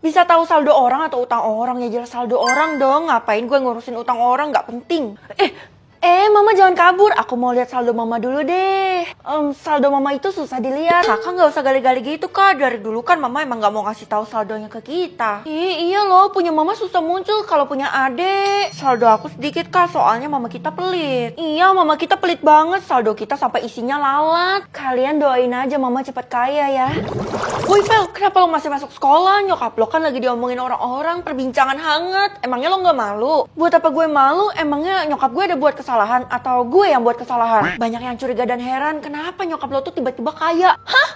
Bisa tahu saldo orang atau utang orang? Ya jelas saldo orang dong. Ngapain gue ngurusin utang orang? Nggak penting. Mama jangan kabur. Aku mau lihat saldo mama dulu deh. Saldo mama itu susah dilihat. Kakak nggak usah gali-gali gitu, Kak. Dari dulu kan mama emang nggak mau ngasih tahu saldonya ke kita. Iya loh, punya mama susah muncul kalau punya adik. Saldo aku sedikit, Kak, soalnya mama kita pelit. Iya, mama kita pelit banget. Saldo kita sampai isinya lalat. Kalian doain aja mama cepat kaya ya. Woi Vel, kenapa lo masih masuk sekolah? Nyokap lo kan lagi diomongin orang-orang, perbincangan hangat. Emangnya lo nggak malu? Buat apa gue malu? Emangnya nyokap gue ada buat kesalahan atau gue yang buat kesalahan? Banyak yang curiga dan heran, kenapa nyokap lo tuh tiba-tiba kaya? Hah?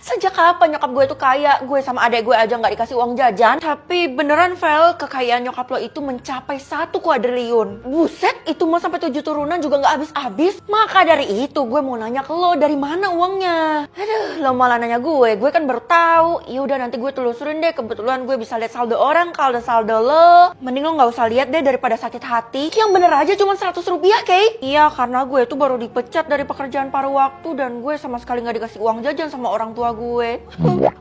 Sejak kapan nyokap gue tuh kaya? Gue sama adek gue aja nggak dikasih uang jajan. Tapi beneran Vel, kekayaan nyokap lo itu mencapai 1 kuadriliun. Buset, itu mah sampai 7 turunan juga nggak habis-habis. Maka dari itu gue mau nanya ke lo, dari mana uangnya? Aduh, lo malah nanya gue kan baru tahu. Yaudah nanti gue telusurin deh, kebetulan gue bisa lihat saldo orang. Kalau saldo lo, mending lo nggak usah lihat deh daripada sakit hati. Yang bener aja cuma 100 rupiah, Kay. Iya, karena gue tuh baru dipecat dari pekerjaan paruh waktu dan gue sama sekali nggak dikasih uang jajan sama orang tua gue.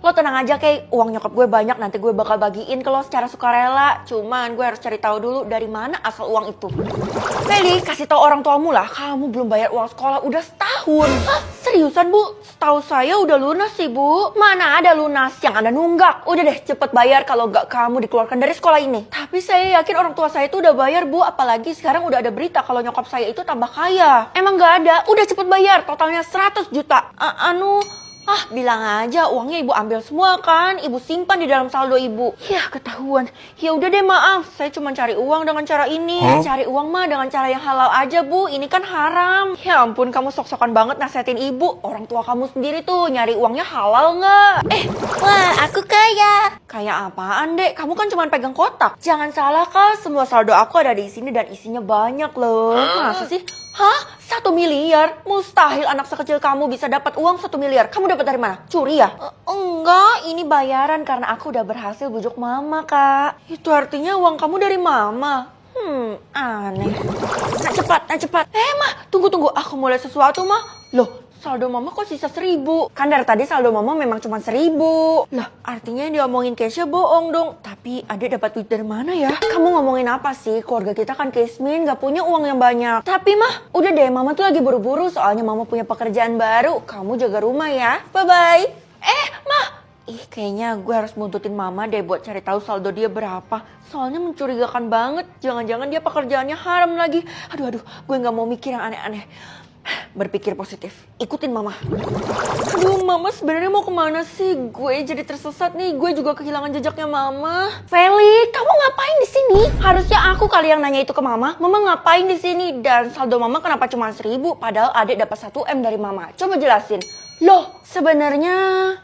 Lo tenang aja, Kay, uang nyokap gue banyak, nanti gue bakal bagiin ke lo secara sukarela. Cuman gue harus cari tahu dulu dari mana asal uang itu. Feli, kasih tahu orang tuamu lah, kamu belum bayar uang sekolah udah setahun. Hah, seriusan Bu? Setahu saya udah lunas sih Bu. Mana ada lunas, yang ada nunggak. Udah deh, cepet bayar kalau nggak kamu dikeluarkan dari sekolah ini. Tapi saya yakin orang tua saya itu udah bayar Bu, apalagi sekarang udah ada berita kalau nyokap saya itu tambah kaya. Emang nggak ada? Udah cepet bayar, totalnya 100 juta. Bilang aja uangnya ibu ambil semua kan, ibu simpan di dalam saldo ibu. Yah, ketahuan. Ya udah deh, maaf, saya cuma cari uang dengan cara ini. Cari uang mah dengan cara yang halal aja Bu, ini kan haram. Ya ampun, kamu sok-sokan banget nasihatin ibu. Orang tua kamu sendiri tuh nyari uangnya halal nggak? Wah, aku kaya. Kaya apaan dek? Kamu kan cuma pegang kotak. Jangan salah Kak, semua saldo aku ada di sini dan isinya banyak loh. Masa sih? Hah? 1 miliar? Mustahil anak sekecil kamu bisa dapat uang 1 miliar. Kamu dapat dari mana? Curi ya? Enggak, ini bayaran karena aku udah berhasil bujuk mama, Kak. Itu artinya uang kamu dari mama. Aneh. Nah cepat. Mah, tunggu. Aku mau lihat sesuatu, mah. Loh, saldo mama kok sisa 1.000? Kan dari tadi saldo mama memang cuma 1.000. Lah, artinya yang diomongin Keisha bohong dong. Tapi adek dapat duit dari mana ya? Kamu ngomongin apa sih? Keluarga kita kan Kesmin, gak punya uang yang banyak. Tapi mah, udah deh, mama tuh lagi buru-buru soalnya mama punya pekerjaan baru. Kamu jaga rumah ya. Bye-bye. Mah. Kayaknya gue harus buntutin mama deh buat cari tahu saldo dia berapa. Soalnya mencurigakan banget. Jangan-jangan dia pekerjaannya haram lagi. Aduh, gue gak mau mikir yang aneh-aneh. Berpikir positif, ikutin mama. Aduh, mama sebenarnya mau kemana sih? Gue jadi tersesat nih, gue juga kehilangan jejaknya mama. Feli, kamu ngapain di sini? Harusnya aku kali yang nanya itu ke mama. Mama ngapain di sini? Dan saldo mama kenapa cuma 1.000? Padahal adik dapat 1 M dari mama. Coba jelasin. Loh, sebenarnya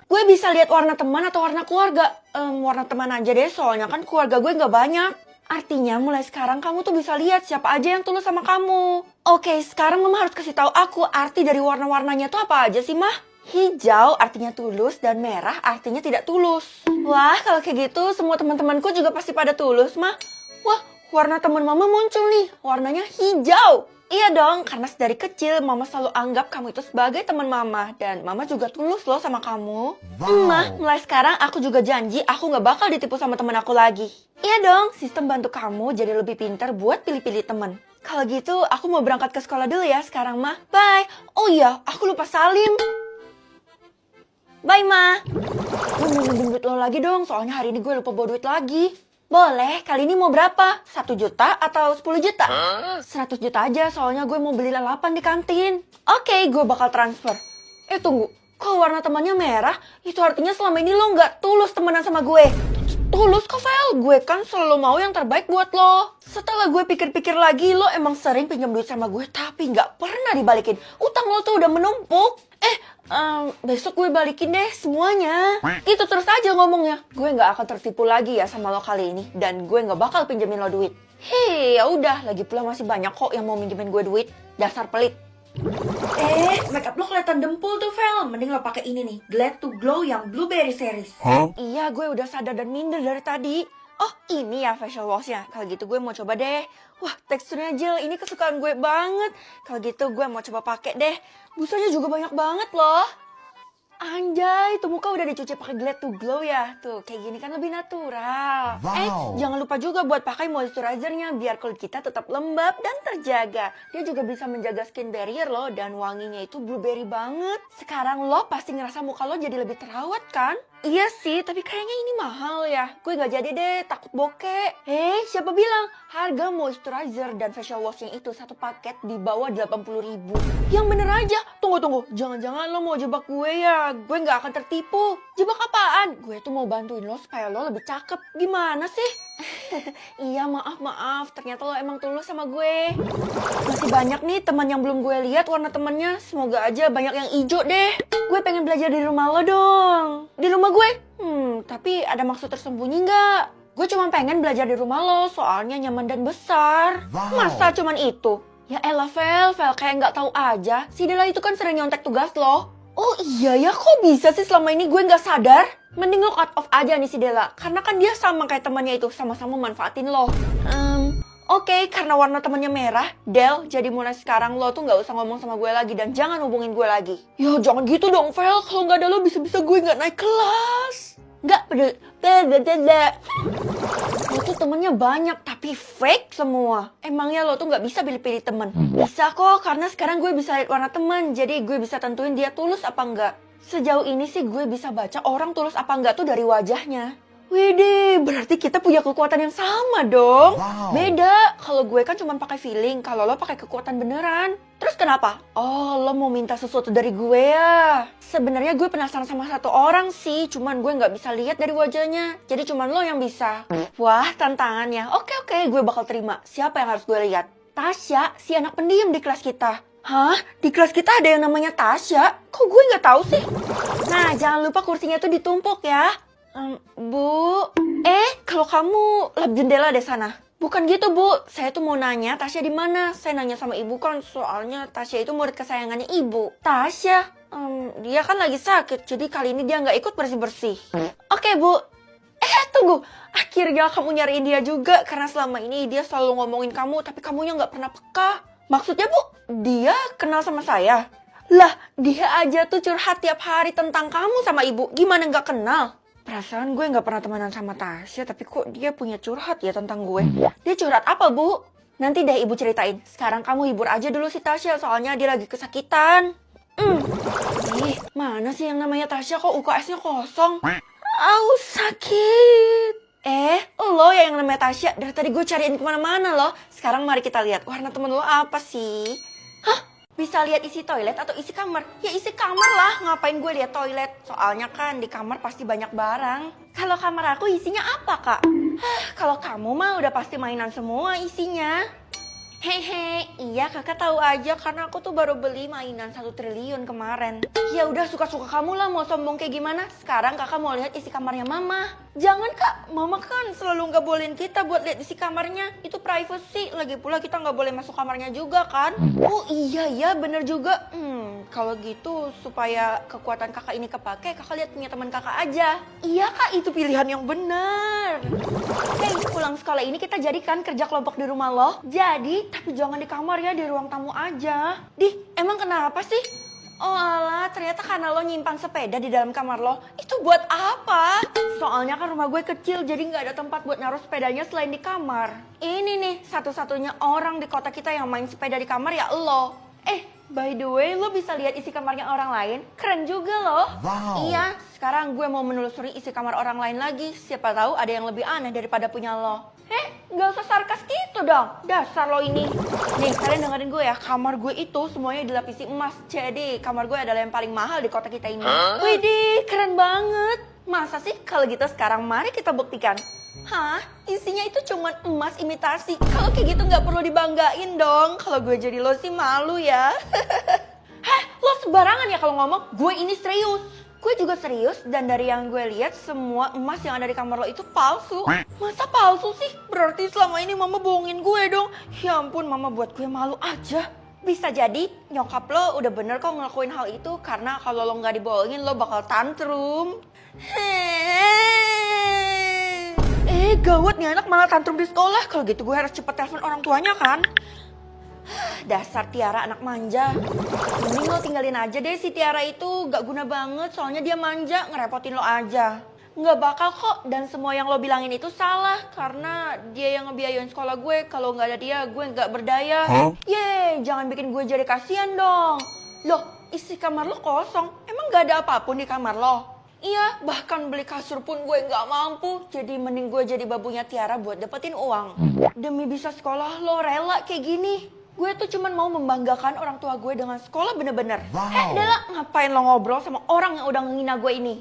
gue bisa lihat warna teman atau warna keluarga. Warna teman aja deh, soalnya kan keluarga gue nggak banyak. Artinya mulai sekarang kamu tuh bisa lihat siapa aja yang tulus sama kamu. Oke, sekarang mama harus kasih tahu aku arti dari warna-warnanya tuh apa aja sih, Mah? Hijau artinya tulus dan merah artinya tidak tulus. Wah, kalau kayak gitu semua teman-temanku juga pasti pada tulus, Mah. Wah, warna teman mama muncul nih, warnanya hijau. Iya dong, karena dari kecil mama selalu anggap kamu itu sebagai teman mama. Dan mama juga tulus loh sama kamu. Mah, mulai sekarang aku juga janji aku gak bakal ditipu sama teman aku lagi. Iya dong, sistem bantu kamu jadi lebih pintar buat pilih-pilih teman. Kalau gitu, aku mau berangkat ke sekolah dulu ya sekarang, Mah. Bye. Oh iya, aku lupa salim. Bye, Mah. Gue mau minjem duit lo lagi dong, soalnya hari ini gue lupa bawa duit lagi. Boleh, kali ini mau berapa? 1 juta atau 10 juta? 100 juta aja, soalnya gue mau beli lalapan di kantin. Oke, gue bakal transfer. Tunggu, kok warna temannya merah? Itu artinya selama ini lo nggak tulus temenan sama gue. Tulus kok, Vel? Gue kan selalu mau yang terbaik buat lo. Setelah gue pikir-pikir lagi, lo emang sering pinjam duit sama gue, tapi nggak pernah dibalikin. Utang lo tuh udah menumpuk. Besok gue balikin deh semuanya. Itu terus aja ngomongnya. Gue nggak akan tertipu lagi ya sama lo kali ini. Dan gue nggak bakal pinjemin lo duit. Hei, ya udah. Lagi pula masih banyak kok yang mau minjemin gue duit. Dasar pelit. Makeup lo kelihatan dempul tuh, Vel. Mending lo pakai ini nih, Glad to Glow yang Blueberry Series. Iya, gue udah sadar dan minder dari tadi. Oh, ini ya facial washnya. Kalau gitu gue mau coba deh. Wah, teksturnya gel. Ini kesukaan gue banget. Kalau gitu gue mau coba pakai deh. Busanya juga banyak banget loh. Anjay, tuh muka udah dicuci pakai Glad to Glow ya. Tuh, kayak gini kan lebih natural. Jangan lupa juga buat pakai moisturizernya biar kulit kita tetap lembab dan terjaga. Dia juga bisa menjaga skin barrier loh dan wanginya itu blueberry banget. Sekarang lo pasti ngerasa muka lo jadi lebih terawat kan? Iya sih, tapi kayaknya ini mahal ya. Gue gak jadi deh, takut bokeh. Siapa bilang? Harga moisturizer dan facial washing itu satu paket di bawah 80.000. Yang bener aja. Tunggu. Jangan-jangan lo mau jebak gue ya? Gue gak akan tertipu. Jebak apaan? Gue tuh mau bantuin lo supaya lo lebih cakep. Gimana sih? Iya, maaf. Ternyata lo emang tulus sama gue. Masih banyak nih teman yang belum gue lihat warna temennya. Semoga aja banyak yang hijau deh. Gue pengen belajar di rumah lo dong. Di rumah gue? Tapi ada maksud tersembunyi nggak? Gue cuma pengen belajar di rumah lo, soalnya nyaman dan besar. Masa cuman itu? Ya elah, Vel kayak nggak tahu aja. Si Dela itu kan sering nyontek tugas lo. Oh iya ya, kok bisa sih selama ini gue nggak sadar? Mending lo cut off aja nih si Dela, karena kan dia sama kayak temannya itu, sama-sama manfaatin lo. Oke, karena warna temennya merah, Del, jadi mulai sekarang lo tuh nggak usah ngomong sama gue lagi dan jangan hubungin gue lagi. Ya jangan gitu dong, Vel. Kalau nggak ada lo bisa-bisa gue nggak naik kelas. Nggak peduli. Lo tuh temennya banyak tapi fake semua. Emangnya lo tuh nggak bisa pilih-pilih temen? Bisa kok, karena sekarang gue bisa lihat warna temen, jadi gue bisa tentuin dia tulus apa enggak. Sejauh ini sih gue bisa baca orang tulus apa enggak tuh dari wajahnya. Widih, berarti kita punya kekuatan yang sama dong. Beda, kalau gue kan cuma pakai feeling, kalau lo pakai kekuatan beneran. Terus kenapa? Oh, lo mau minta sesuatu dari gue ya? Sebenarnya gue penasaran sama satu orang sih, cuman gue nggak bisa lihat dari wajahnya. Jadi cuman lo yang bisa. Wah, tantangannya. Oke, gue bakal terima. Siapa yang harus gue lihat? Tasya, si anak pendiam di kelas kita. Hah? Di kelas kita ada yang namanya Tasya? Kok gue nggak tahu sih? Nah, jangan lupa kursinya tuh ditumpuk ya. Bu, kalau kamu lap jendela deh sana. Bukan gitu, Bu. Saya tuh mau nanya Tasya di mana. Saya nanya sama ibu kan, soalnya Tasya itu murid kesayangannya ibu. Tasya, dia kan lagi sakit, jadi kali ini dia nggak ikut bersih-bersih. Oke, Bu. Tunggu. Akhirnya kamu nyariin dia juga, karena selama ini dia selalu ngomongin kamu, tapi kamunya nggak pernah peka. Maksudnya, Bu, dia kenal sama saya? Lah, dia aja tuh curhat tiap hari tentang kamu sama ibu. Gimana nggak kenal? Perasaan gue nggak pernah temenan sama Tasya, tapi kok dia punya curhat ya tentang gue. Dia curhat apa, Bu? Nanti deh ibu ceritain. Sekarang kamu hibur aja dulu si Tasya, soalnya dia lagi kesakitan. Mana sih yang namanya Tasya, kok UKS-nya kosong? Sakit. Lo ya yang namanya Tasya. Dari tadi gue cariin kemana-mana loh. Sekarang mari kita lihat warna temen lo apa sih? Bisa lihat isi toilet atau isi kamar? Ya isi kamar lah, ngapain gue lihat toilet? Soalnya kan di kamar pasti banyak barang. Kalau kamar aku isinya apa, Kak? Kalau kamu mah udah pasti mainan semua isinya. Hehe, iya kakak tahu aja karena aku tuh baru beli mainan 1 triliun kemarin. Ya udah suka-suka kamu lah mau sombong kayak gimana. Sekarang kakak mau lihat isi kamarnya mama. Jangan Kak, mama kan selalu nggak bolehin kita buat lihat isi kamarnya. Itu privacy, lagi pula kita nggak boleh masuk kamarnya juga kan. Oh iya ya bener juga. Kalau gitu supaya kekuatan kakak ini kepake, kakak lihat punya teman kakak aja. Iya Kak, itu pilihan yang bener. Hey, pulang sekolah ini kita jadikan kerja kelompok di rumah lo. Jadi, tapi jangan di kamar ya, di ruang tamu aja. Emang kenapa sih? Oh alah, ternyata karena lo nyimpan sepeda di dalam kamar lo. Itu buat apa? Soalnya kan rumah gue kecil, jadi nggak ada tempat buat naruh sepedanya selain di kamar. Ini nih, satu-satunya orang di kota kita yang main sepeda di kamar ya lo. By the way, lo bisa lihat isi kamarnya orang lain? Keren juga loh. Wow. Iya, sekarang gue mau menelusuri isi kamar orang lain lagi. Siapa tahu ada yang lebih aneh daripada punya lo. Gak usah sarkas gitu dong. Dasar lo ini. Nih, kalian dengerin gue ya. Kamar gue itu semuanya dilapisi emas. Jadi, kamar gue adalah yang paling mahal di kota kita ini. Widih, keren banget. Masa sih? Kalau gitu sekarang mari kita buktikan. Hah? Isinya itu cuma emas imitasi. Kalau kayak gitu nggak perlu dibanggain dong. Kalau gue jadi lo sih malu ya. Lo sembarangan ya kalau ngomong. Gue ini serius. Gue juga serius dan dari yang gue lihat semua emas yang ada di kamar lo itu palsu. Masa palsu sih? Berarti selama ini mama bohongin gue dong. Ya ampun, mama buat gue malu aja. Bisa jadi nyokap lo udah bener kok ngelakuin hal itu karena kalau lo nggak dibohongin lo bakal tantrum. Gawat nih anak malah tantrum di sekolah. Kalau gitu gue harus cepet telepon orang tuanya kan. Dasar Tiara anak manja. Mending lo tinggalin aja deh si Tiara itu, gak guna banget soalnya dia manja, ngerepotin lo aja. Nggak bakal kok, dan semua yang lo bilangin itu salah karena dia yang ngebiayain sekolah gue. Kalau nggak ada dia, gue nggak berdaya. Yeay, jangan bikin gue jadi kasihan dong. Loh, isi kamar lo kosong, emang nggak ada apapun di kamar lo? Iya, bahkan beli kasur pun gue nggak mampu. Jadi mending gue jadi babunya Tiara buat dapetin uang. Demi bisa sekolah lo rela kayak gini. Gue tuh cuman mau membanggakan orang tua gue dengan sekolah bener-bener. Dela, ngapain lo ngobrol sama orang yang udah ngehina gue ini?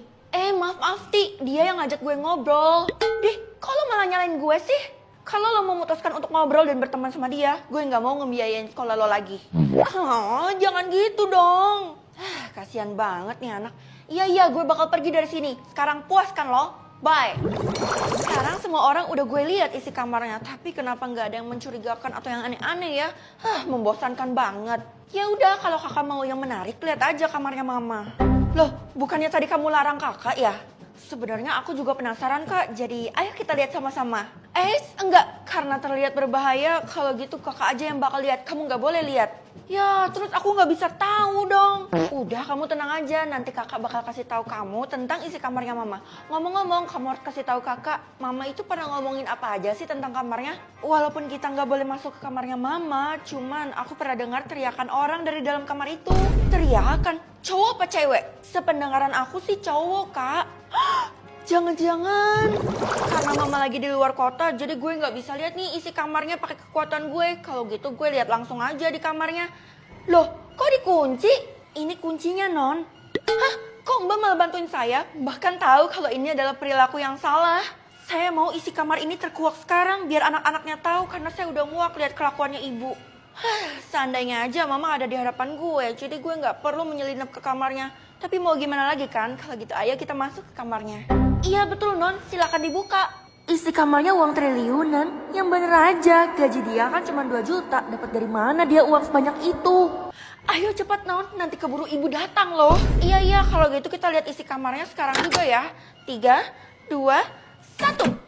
Maaf Ti, dia yang ngajak gue ngobrol. Dih, kok lo malah nyalain gue sih? Kalau lo memutuskan untuk ngobrol dan berteman sama dia, gue nggak mau ngebiayain sekolah lo lagi. Oh, jangan gitu dong. Kasian banget nih anak. Iya, gue bakal pergi dari sini. Sekarang puas kan lo? Bye. Sekarang semua orang udah gue lihat isi kamarnya, tapi kenapa nggak ada yang mencurigakan atau yang aneh-aneh ya? Membosankan banget. Ya udah, kalau kakak mau yang menarik, lihat aja kamarnya mama. Loh, bukannya tadi kamu larang kakak ya? Sebenarnya aku juga penasaran kak, jadi ayo kita lihat sama-sama. Enggak, karena terlihat berbahaya, kalau gitu kakak aja yang bakal lihat, kamu nggak boleh lihat. Ya, terus aku nggak bisa tahu dong. Udah, kamu tenang aja, nanti kakak bakal kasih tahu kamu tentang isi kamarnya mama. Ngomong-ngomong, kamu harus kasih tahu kakak, mama itu pernah ngomongin apa aja sih tentang kamarnya? Walaupun kita nggak boleh masuk ke kamarnya mama, cuman aku pernah dengar teriakan orang dari dalam kamar itu. Teriakan? Cowok apa cewek? Sependengaran aku sih cowok, kak. Jangan-jangan karena mama lagi di luar kota, jadi gue nggak bisa lihat nih isi kamarnya pakai kekuatan gue. Kalau gitu gue lihat langsung aja di kamarnya. Loh, kok dikunci? Ini kuncinya, Non. Hah? Kok Mbak malah bantuin saya? Bahkan tahu kalau ini adalah perilaku yang salah. Saya mau isi kamar ini terkuak sekarang biar anak-anaknya tahu karena saya udah muak lihat kelakuannya ibu. Seandainya aja mama ada di hadapan gue, jadi gue nggak perlu menyelinap ke kamarnya. Tapi mau gimana lagi kan? Kalau gitu ayo kita masuk ke kamarnya. Iya betul Non, silakan dibuka. Isi kamarnya uang triliunan. Yang bener aja, gaji dia kan cuma 2 juta. Dapat dari mana dia uang sebanyak itu? Ayo cepat Non, nanti keburu ibu datang loh. Iya, kalau gitu kita lihat isi kamarnya sekarang juga ya. 3, 2, 1.